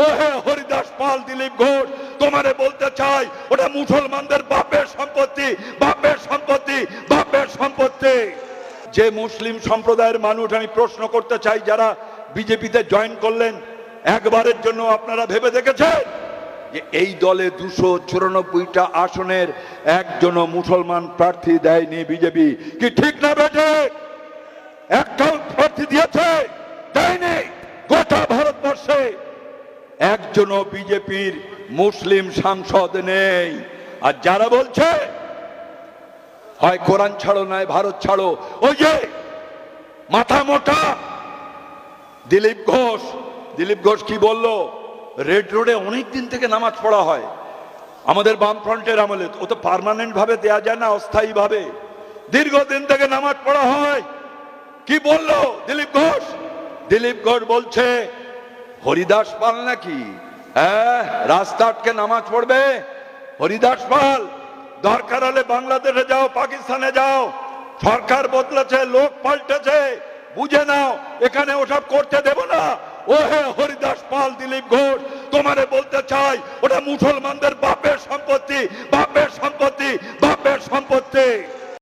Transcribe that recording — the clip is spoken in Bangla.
ও হে হরিদাস পাল, দিলীপ ঘোষ, তোমারে বলতে চাই ওটা মুসলমানদের বাপের সম্পত্তি, বাপের সম্পত্তি, বাপের সম্পত্তি। যে মুসলিম সম্প্রদায়ের মানুষ, আমি প্রশ্ন করতে চাই, যারা বিজেপিতে জয়েন করলেন, একবারের জন্য আপনারা ভেবে দেখেছেন যে এই দলে 294টা আসনের একজনও মুসলমান প্রার্থী দেয়নি বিজেপি? কি ঠিক না বেটে? একটাও প্রার্থী দিয়েছে? দেয়নি। গোটা ভারতবর্ষে একজনও বিজেপির মুসলিম সাংসদ নেই। আর যারা বলছে হয় কোরআন ছাড়ো নয় ভারত ছাড়ো, ওই যে মাথা মোটা দিলীপ ঘোষ, দিলীপ ঘোষ কি বলল? রেড রোডে অনেক দিন থেকে নামাজ পড়া হয় আমাদের বামফ্রন্টের আমলে। ও তো পার্মানেন্ট ভাবে দেয়া যায় না, অস্থায়ী ভাবে দীর্ঘদিন থেকে নামাজ পড়া হয়। কি বললো দিলীপ ঘোষ? দিলীপ ঘোষ বলছে হরিদাস পাল নাকি হ্যাঁ রাস্তা আটকে নামাজ পড়বে? হরিদাস পাল, দরকার হলে বাংলাদেশে যাও, পাকিস্তানে যাও, সরকার বদলেছে, লোক পাল্টেছে, বুঝে নাও, এখানে ওসব করতে দেব না। ও হে হরিদাস পাল, দিলীপ ঘোষ, তোমারে বলতে চাই ওটা মুসলমানদের বাপের সম্পত্তি, বাপের সম্পত্তি, বাপের সম্পত্তি।